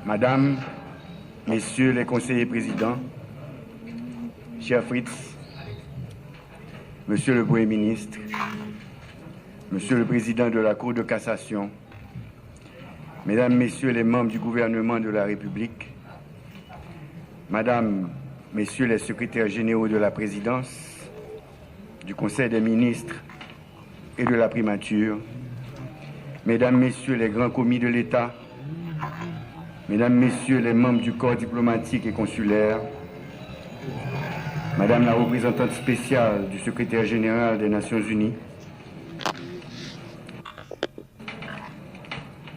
Madame, Messieurs les conseillers présidents, cher Fritz, Monsieur le Premier ministre, Monsieur le Président de la Cour de cassation, Mesdames, Messieurs les membres du gouvernement de la République, Madame, Messieurs les secrétaires généraux de la Présidence, du Conseil des ministres et de la primature, Mesdames, Messieurs les grands commis de l'État, Mesdames, Messieurs les membres du corps diplomatique et consulaire, Madame la représentante spéciale du secrétaire général des Nations Unies,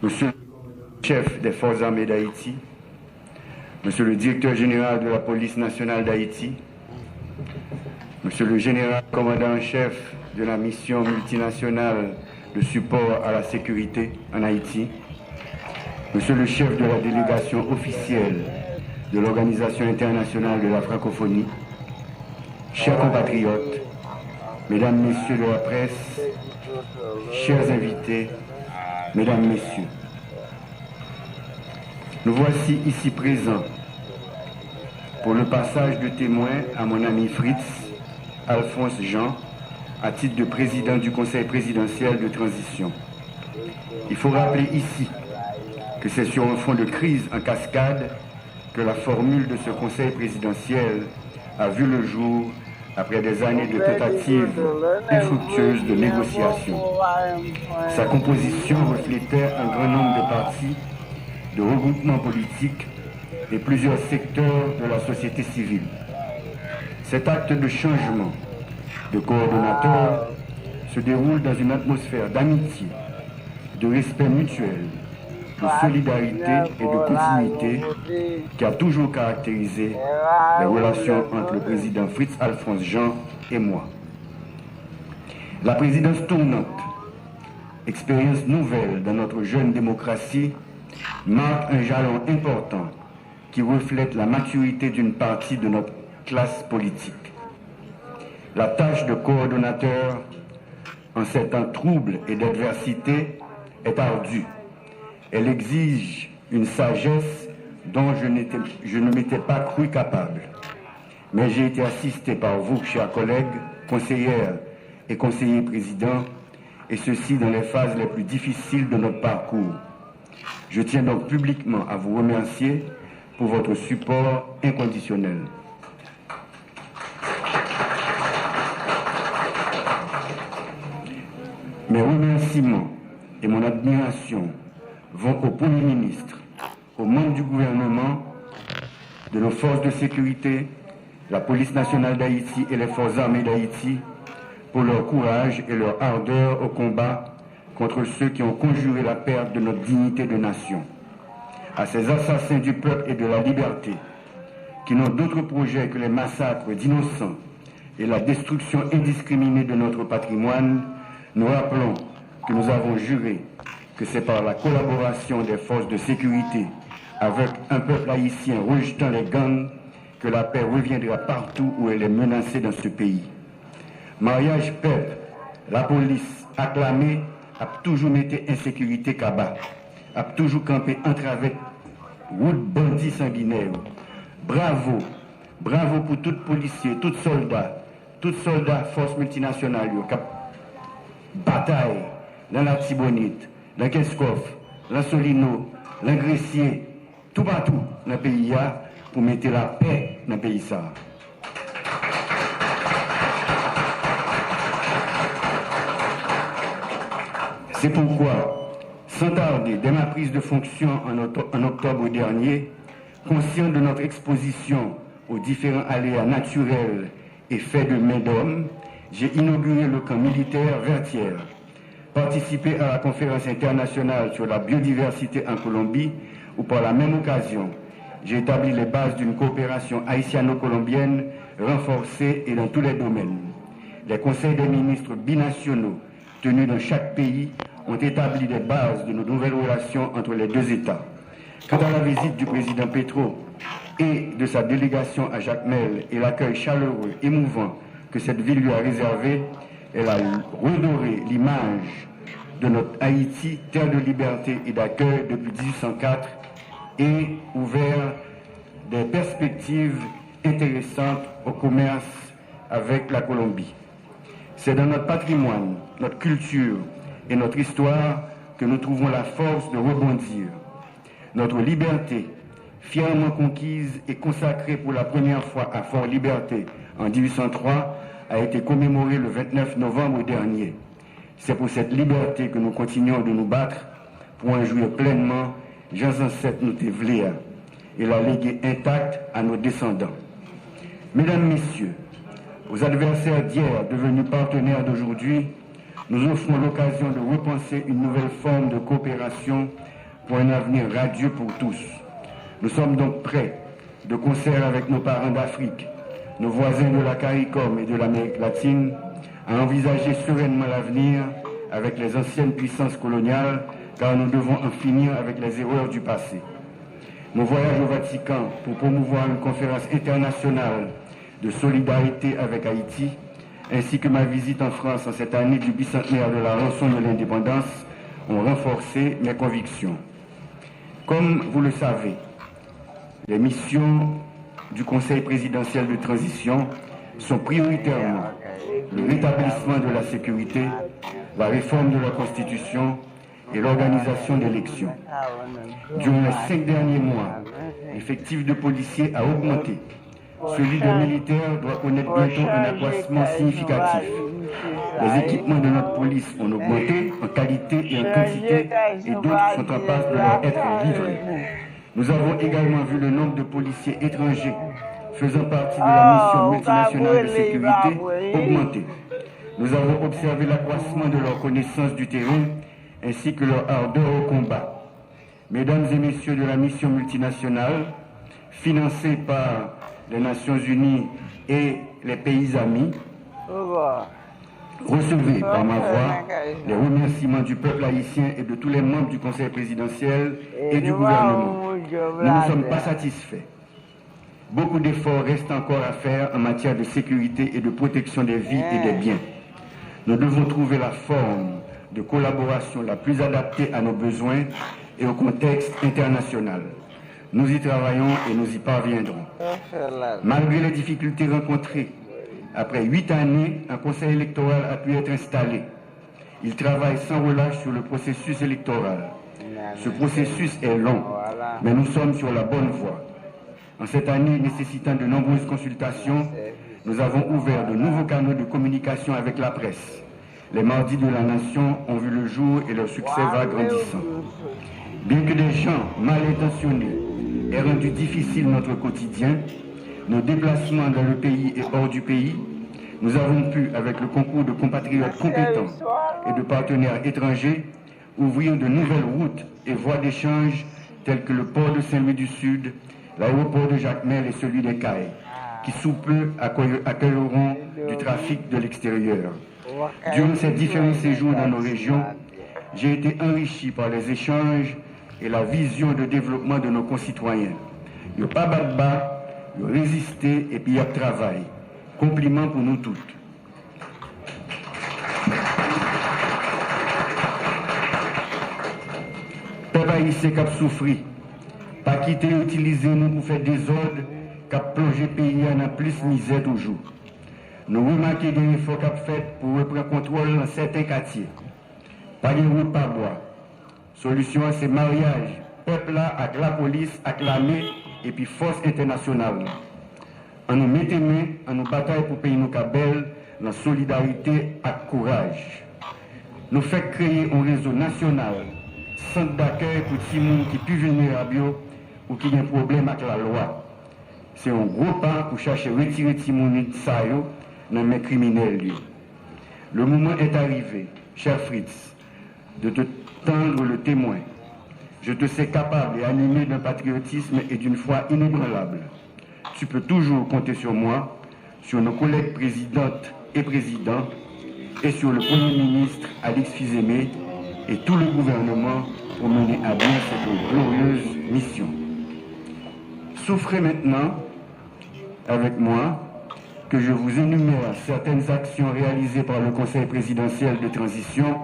Monsieur le chef des Forces armées d'Haïti, Monsieur le directeur général de la police nationale d'Haïti, Monsieur le général commandant en chef de la mission multinationale de support à la sécurité en Haïti, Monsieur le chef de la délégation officielle de l'Organisation internationale de la francophonie, chers compatriotes, Mesdames, Messieurs de la presse, chers invités, Mesdames, Messieurs, nous voici ici présents pour le passage de témoin à mon ami Fritz Alphonse Jean à titre de président du Conseil présidentiel de transition. Il faut rappeler ici que c'est sur un fond de crise en cascade que la formule de ce Conseil présidentiel a vu le jour après des années de tentatives infructueuses de négociation. Sa composition reflétait un grand nombre de partis, de regroupements politiques et plusieurs secteurs de la société civile. Cet acte de changement de coordonnateur se déroule dans une atmosphère d'amitié, de respect mutuel, de solidarité et de continuité qui a toujours caractérisé les relations entre le président Fritz Alphonse Jean et moi. La présidence tournante, expérience nouvelle dans notre jeune démocratie, marque un jalon important qui reflète la maturité d'une partie de notre classe politique. La tâche de coordonnateur en ces temps troubles et d'adversité est ardue. Elle exige une sagesse dont je ne m'étais pas cru capable. Mais j'ai été assisté par vous, chers collègues, conseillères et conseillers présidents, et ceci dans les phases les plus difficiles de notre parcours. Je tiens donc publiquement à vous remercier pour votre support inconditionnel. Mes remerciements et mon admiration vont au Premier ministre, aux membres du gouvernement, de nos forces de sécurité, la police nationale d'Haïti et les forces armées d'Haïti pour leur courage et leur ardeur au combat contre ceux qui ont conjuré la perte de notre dignité de nation. À ces assassins du peuple et de la liberté, qui n'ont d'autre projet que les massacres d'innocents et la destruction indiscriminée de notre patrimoine, nous rappelons que nous avons juré que c'est par la collaboration des forces de sécurité avec un peuple haïtien rejetant les gangs que la paix reviendra partout où elle est menacée dans ce pays. Mariage peuple, la police acclamée a toujours mis insécurité cabas, a toujours campé entre avec route bandits sanguinaires. Bravo, bravo pour tout policier, tout soldat force multinationale qui bataille dans la Tibonite, dans Keskov, dans Solino, dans Gressier, tout partout dans le pays pour mettre la paix dans le pays. C'est pourquoi, sans tarder, dès ma prise de fonction en octobre dernier, conscient de notre exposition aux différents aléas naturels et faits de main d'homme, j'ai inauguré le camp militaire Vertières, participé à la conférence internationale sur la biodiversité en Colombie, où par la même occasion, j'ai établi les bases d'une coopération haïtiano-colombienne renforcée et dans tous les domaines. Les conseils des ministres binationaux tenus dans chaque pays ont établi les bases de nos nouvelles relations entre les deux États. Quant à la visite du président Petro et de sa délégation à Jacmel et l'accueil chaleureux, émouvant que cette ville lui a réservé, elle a redoré l'image de notre Haïti, terre de liberté et d'accueil depuis 1804, et ouvert des perspectives intéressantes au commerce avec la Colombie. C'est dans notre patrimoine, notre culture et notre histoire que nous trouvons la force de rebondir. Notre liberté, fièrement conquise et consacrée pour la première fois à Fort-Liberté en 1803, a été commémorée le 29 novembre dernier. C'est pour cette liberté que nous continuons de nous battre pour en jouir pleinement, Jean ancêtres nous tévléa, et la léguer intacte à nos descendants. Mesdames, Messieurs, aux adversaires d'hier devenus partenaires d'aujourd'hui, nous offrons l'occasion de repenser une nouvelle forme de coopération pour un avenir radieux pour tous. Nous sommes donc prêts, de concert avec nos parents d'Afrique, nos voisins de la CARICOM et de l'Amérique latine, à envisager sereinement l'avenir avec les anciennes puissances coloniales, car nous devons en finir avec les erreurs du passé. Mon voyage au Vatican pour promouvoir une conférence internationale de solidarité avec Haïti, ainsi que ma visite en France en cette année du bicentenaire de la rançon de l'indépendance, ont renforcé mes convictions. Comme vous le savez, les missions du Conseil présidentiel de transition sont prioritairement le rétablissement de la sécurité, la réforme de la Constitution et l'organisation d'élections. Durant les 5 derniers mois, l'effectif de policiers a augmenté. Celui de militaires doit connaître bientôt un accroissement significatif. Les équipements de notre police ont augmenté en qualité et en quantité et d'autres sont en passe de leur être livrés. Nous avons également vu le nombre de policiers étrangers faisant partie de la mission multinationale de sécurité augmenter. Nous avons observé l'accroissement de leur connaissance du terrain ainsi que leur ardeur au combat. Mesdames et messieurs de la mission multinationale, financée par les Nations Unies et les pays amis, recevez par ma voix les remerciements du peuple haïtien et de tous les membres du Conseil présidentiel et du gouvernement. Nous ne sommes pas satisfaits. Beaucoup d'efforts restent encore à faire en matière de sécurité et de protection des vies et des biens. Nous devons trouver la forme de collaboration la plus adaptée à nos besoins et au contexte international. Nous y travaillons et nous y parviendrons. Malgré les difficultés rencontrées, après 8 années, un conseil électoral a pu être installé. Il travaille sans relâche sur le processus électoral. Ce processus est long, mais nous sommes sur la bonne voie. En cette année nécessitant de nombreuses consultations, nous avons ouvert de nouveaux canaux de communication avec la presse. Les mardis de la nation ont vu le jour et leur succès va grandissant. Bien que des gens mal intentionnés aient rendu difficile notre quotidien, nos déplacements dans le pays et hors du pays, nous avons pu, avec le concours de compatriotes compétents et de partenaires étrangers, ouvrir de nouvelles routes et voies d'échange telles que le port de Saint-Louis du Sud, l'aéroport de Jacmel et celui des Cayes, qui sous peu accueilleront du trafic de l'extérieur. Durant ces différents séjours dans nos régions, j'ai été enrichi par les échanges et la vision de développement de nos concitoyens. Il n'y a pas bas, il y a résister et puis il y a travail. Compliment pour nous toutes. Peuple haïtien qui a souffert, pas quitter utiliser nous pour faire des ordres qui a plongé le pays en plus misère toujours. Nous remarquons des efforts qu'a fait pour reprendre contrôle dans certains quartiers. Pas de route, pas bois. Solution, c'est mariage. Peuple là, avec la police, avec l'armée et puis force internationale. En nous mettant main, en nous bataille pour pays nous cabelles, dans solidarité et courage. Nous faisons créer un réseau national, centre d'accueil pour tous les gens qui sont plus vulnérables ou qui ont un problème avec la loi. C'est un gros pas pour chercher à retirer les gens dans les criminels. Le moment est arrivé, cher Fritz, de te tendre le témoin. Je te sais capable et animé d'un patriotisme et d'une foi inébranlable. Tu peux toujours compter sur moi, sur nos collègues présidentes et présidents, et sur le Premier ministre Alix Fils-Aimé et tout le gouvernement pour mener à bien cette glorieuse mission. Souffrez maintenant avec moi que je vous énumère certaines actions réalisées par le Conseil présidentiel de transition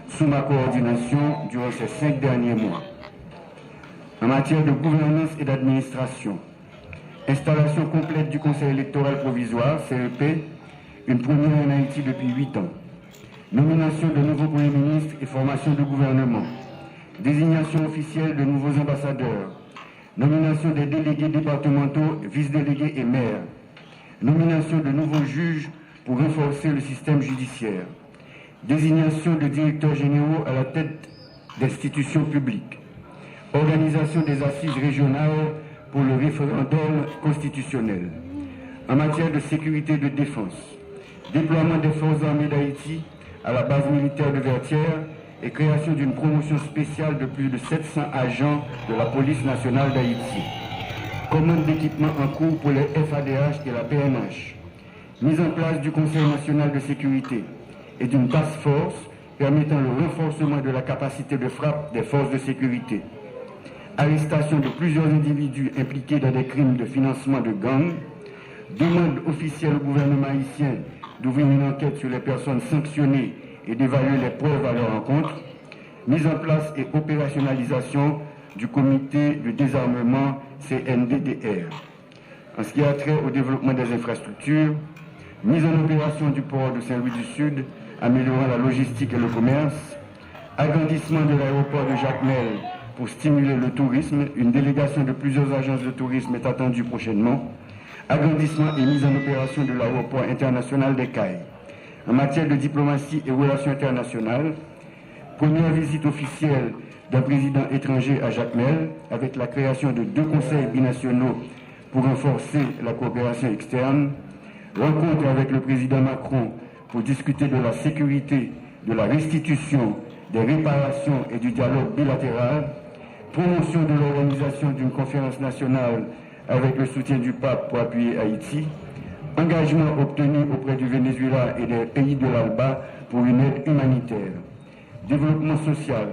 sous ma coordination durant ces 5 derniers mois. En matière de gouvernance et d'administration, installation complète du Conseil électoral provisoire, CEP, une première en Haïti depuis 8 ans. Nomination de nouveaux premiers ministres et formation de gouvernement. Désignation officielle de nouveaux ambassadeurs. Nomination des délégués départementaux, vice-délégués et maires. Nomination de nouveaux juges pour renforcer le système judiciaire. Désignation de directeurs généraux à la tête d'institutions publiques. Organisation des assises régionales pour le référendum constitutionnel. En matière de sécurité et de défense, déploiement des forces armées d'Haïti à la base militaire de Vertières et création d'une promotion spéciale de plus de 700 agents de la police nationale d'Haïti. Commande d'équipements en cours pour les FADH et la PNH. Mise en place du Conseil national de sécurité et d'une task force permettant le renforcement de la capacité de frappe des forces de sécurité. Arrestation de plusieurs individus impliqués dans des crimes de financement de gangs. Demande officielle au gouvernement haïtien d'ouvrir une enquête sur les personnes sanctionnées et d'évaluer les preuves à leur encontre. Mise en place et opérationnalisation du comité de désarmement CNDDR. En ce qui a trait au développement des infrastructures, mise en opération du port de Saint-Louis du Sud, améliorant la logistique et le commerce, agrandissement de l'aéroport de Jacmel pour stimuler le tourisme, une délégation de plusieurs agences de tourisme est attendue prochainement, agrandissement et mise en opération de l'aéroport international des Cayes. En matière de diplomatie et relations internationales, première visite officielle d'un président étranger à Jacmel, avec la création de 2 conseils binationaux pour renforcer la coopération externe, rencontre avec le président Macron pour discuter de la sécurité, de la restitution, des réparations et du dialogue bilatéral, promotion de l'organisation d'une conférence nationale avec le soutien du pape pour appuyer Haïti, engagement obtenu auprès du Venezuela et des pays de l'ALBA pour une aide humanitaire, développement social,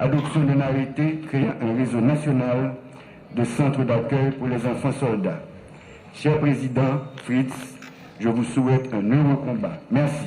adoption d'un arrêté créant un réseau national de centres d'accueil pour les enfants soldats. Cher Président Fritz, je vous souhaite un heureux combat. Merci.